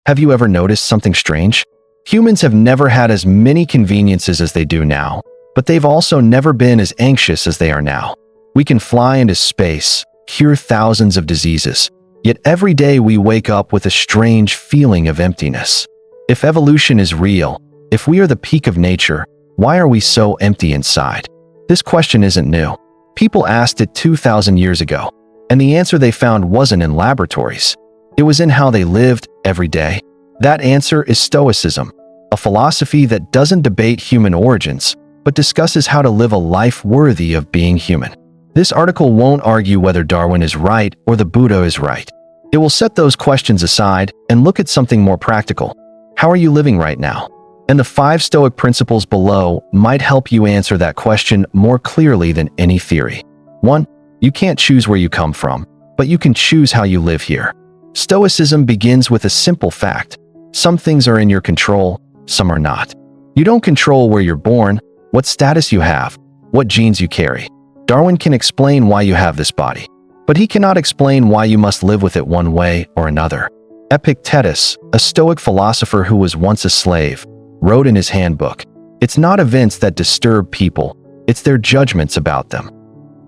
Have you ever noticed something strange? Humans have never had as many conveniences as they do now, but they've also never been as anxious as they are now. We can fly into space, cure thousands of diseases, yet every day we wake up with a strange feeling of emptiness. If evolution is real, if we are the peak of nature, why are we so empty inside? This question isn't new. People asked it 2,000 years ago, and the answer they found wasn't in laboratories. It was in how they lived every day. That answer is Stoicism, a philosophy that doesn't debate human origins, but discusses how to live a life worthy of being human. This article won't argue whether Darwin is right or the Buddha is right. It will set those questions aside and look at something more practical. How are you living right now? And the 5 Stoic principles below might help you answer that question more clearly than any theory. 1. You can't choose where you come from, but you can choose how you live here. Stoicism begins with a simple fact. Some things are in your control, some are not. You don't control where you're born, what status you have, what genes you carry. Darwin can explain why you have this body, but he cannot explain why you must live with it one way or another. Epictetus, a Stoic philosopher who was once a slave, wrote in his handbook, "It's not events that disturb people, it's their judgments about them."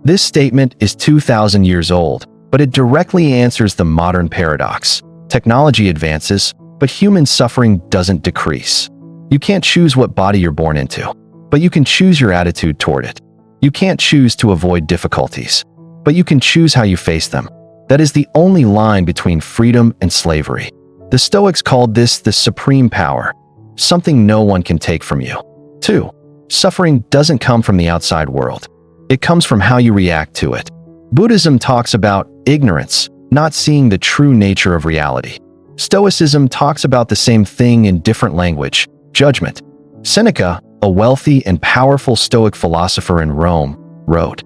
This statement is 2,000 years old, but it directly answers the modern paradox. Technology advances, but human suffering doesn't decrease. You can't choose what body you're born into, but you can choose your attitude toward it. You can't choose to avoid difficulties, but you can choose how you face them. That is the only line between freedom and slavery. The Stoics called this the supreme power, something no one can take from you. 2. Suffering doesn't come from the outside world. It comes from how you react to it. Buddhism talks about ignorance, not seeing the true nature of reality. Stoicism talks about the same thing in different language, judgment. Seneca, a wealthy and powerful Stoic philosopher in Rome, wrote,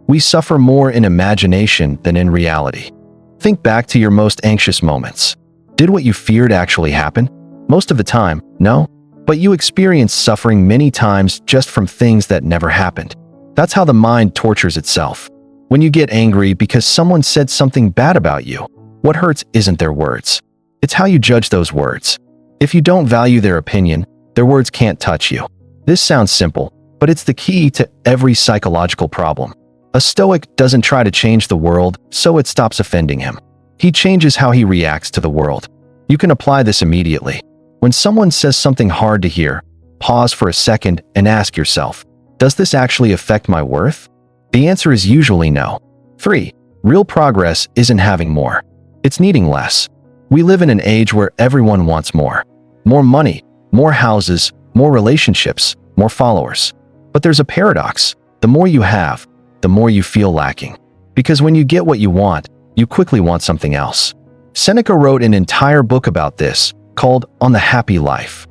"We suffer more in imagination than in reality." Think back to your most anxious moments. Did what you feared actually happen? Most of the time, no. But you experienced suffering many times just from things that never happened. That's how the mind tortures itself. When you get angry because someone said something bad about you, what hurts isn't their words. It's how you judge those words. If you don't value their opinion, their words can't touch you. This sounds simple, but it's the key to every psychological problem. A Stoic doesn't try to change the world so it stops offending him. He changes how he reacts to the world. You can apply this immediately. When someone says something hard to hear, pause for a second and ask yourself, does this actually affect my worth? The answer is usually no. 3. Real progress isn't having more. It's needing less. We live in an age where everyone wants more. More money, more houses, more relationships, more followers. But there's a paradox. The more you have, the more you feel lacking. Because when you get what you want, you quickly want something else. Seneca wrote an entire book about this, called On the Happy Life.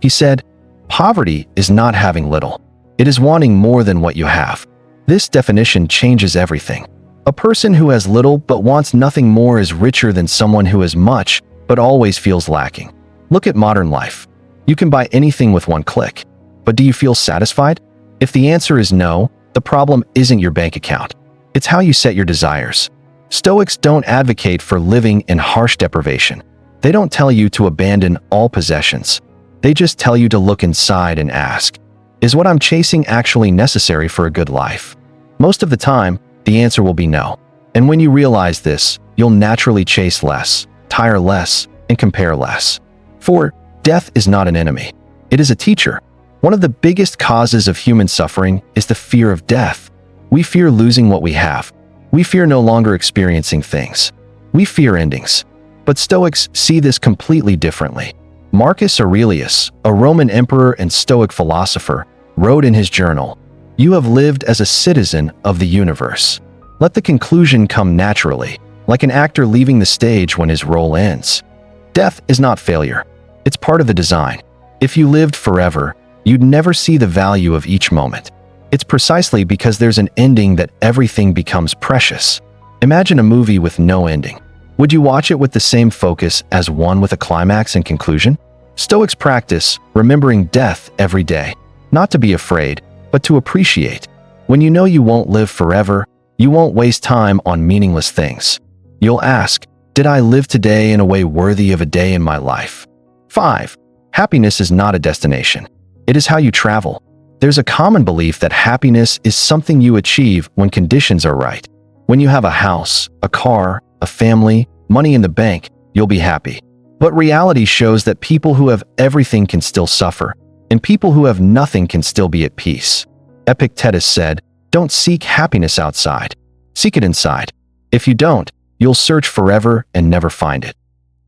He said, "Poverty is not having little. It is wanting more than what you have." This definition changes everything. A person who has little but wants nothing more is richer than someone who has much but always feels lacking. Look at modern life. You can buy anything with one click. But do you feel satisfied? If the answer is no, the problem isn't your bank account. It's how you set your desires. Stoics don't advocate for living in harsh deprivation. They don't tell you to abandon all possessions. They just tell you to look inside and ask, is what I'm chasing actually necessary for a good life? Most of the time, the answer will be no. And when you realize this, you'll naturally chase less, tire less, and compare less. 4. Death is not an enemy. It is a teacher. One of the biggest causes of human suffering is the fear of death. We fear losing what we have. We fear no longer experiencing things. We fear endings. But Stoics see this completely differently. Marcus Aurelius, a Roman emperor and Stoic philosopher, wrote in his journal, "You have lived as a citizen of the universe. Let the conclusion come naturally, like an actor leaving the stage when his role ends. Death is not failure. It's part of the design. If you lived forever, you'd never see the value of each moment. It's precisely because there's an ending that everything becomes precious. Imagine a movie with no ending. Would you watch it with the same focus as one with a climax and conclusion? Stoics practice remembering death every day, not to be afraid, but to appreciate. When you know you won't live forever, you won't waste time on meaningless things. You'll ask, Did I live today in a way worthy of a day in my life? 5. Happiness is not a destination. It is how you travel. There's a common belief that happiness is something you achieve when conditions are right. When you have a house, a car, a family, money in the bank, you'll be happy. But reality shows that people who have everything can still suffer, and people who have nothing can still be at peace. Epictetus said, "Don't seek happiness outside. Seek it inside. If you don't, you'll search forever and never find it."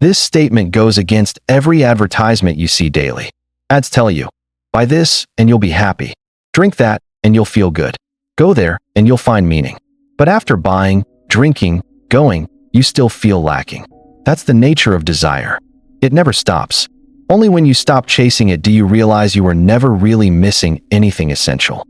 This statement goes against every advertisement you see daily. Ads tell you, buy this and you'll be happy. Drink that and you'll feel good. Go there and you'll find meaning. But after buying, drinking, going, you still feel lacking. That's the nature of desire. It never stops. Only when you stop chasing it do you realize you were never really missing anything essential.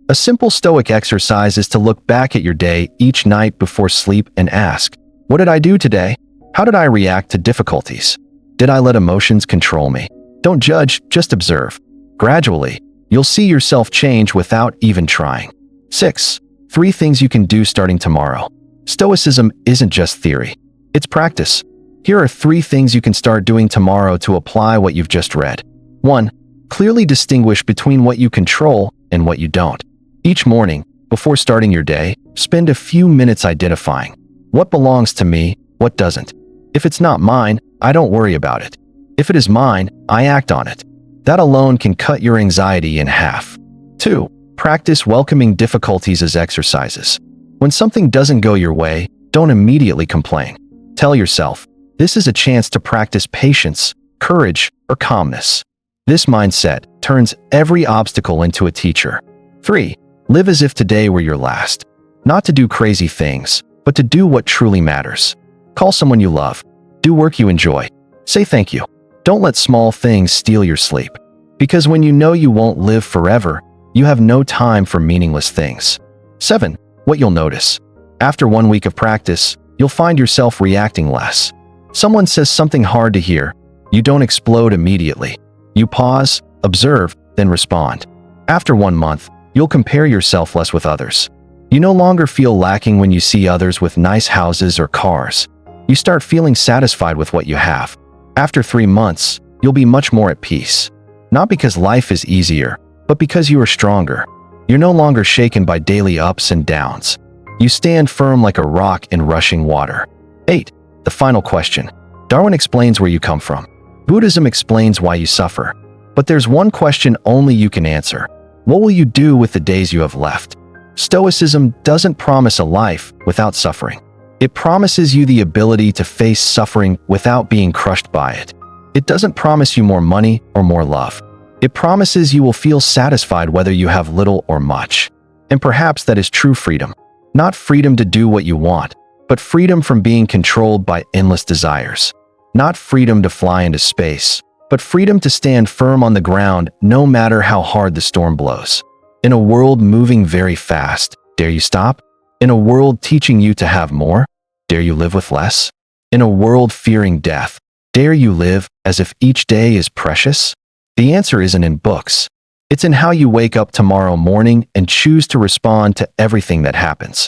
A simple Stoic exercise is to look back at your day each night before sleep and ask, what did I do today? How did I react to difficulties? Did I let emotions control me? Don't judge, just observe. Gradually, you'll see yourself change without even trying. 6. 3 things you can do starting tomorrow. Stoicism isn't just theory. It's practice. Here are 3 things you can start doing tomorrow to apply what you've just read. 1. Clearly distinguish between what you control and what you don't. Each morning, before starting your day, spend a few minutes identifying what belongs to me, what doesn't. If it's not mine, I don't worry about it. If it is mine, I act on it. That alone can cut your anxiety in half. 2. Practice welcoming difficulties as exercises. When something doesn't go your way, don't immediately complain. Tell yourself, this is a chance to practice patience, courage, or calmness. This mindset turns every obstacle into a teacher. 3. Live as if today were your last. Not to do crazy things, but to do what truly matters. Call someone you love. Do work you enjoy. Say thank you. Don't let small things steal your sleep. Because when you know you won't live forever, you have no time for meaningless things. 7. What you'll notice. After 1 week of practice, you'll find yourself reacting less. Someone says something hard to hear. You don't explode immediately. You pause, observe, then respond. After 1 month, you'll compare yourself less with others. You no longer feel lacking when you see others with nice houses or cars. You start feeling satisfied with what you have. After 3 months, you'll be much more at peace. Not because life is easier, but because you are stronger. You're no longer shaken by daily ups and downs. You stand firm like a rock in rushing water. 8. The final question. Darwin explains where you come from. Buddhism explains why you suffer. But there's one question only you can answer. What will you do with the days you have left? Stoicism doesn't promise a life without suffering. It promises you the ability to face suffering without being crushed by it. It doesn't promise you more money or more love. It promises you will feel satisfied whether you have little or much. And perhaps that is true freedom. Not freedom to do what you want, but freedom from being controlled by endless desires. Not freedom to fly into space, but freedom to stand firm on the ground no matter how hard the storm blows. In a world moving very fast, dare you stop? In a world teaching you to have more, dare you live with less? In a world fearing death, dare you live as if each day is precious? The answer isn't in books. It's in how you wake up tomorrow morning and choose to respond to everything that happens.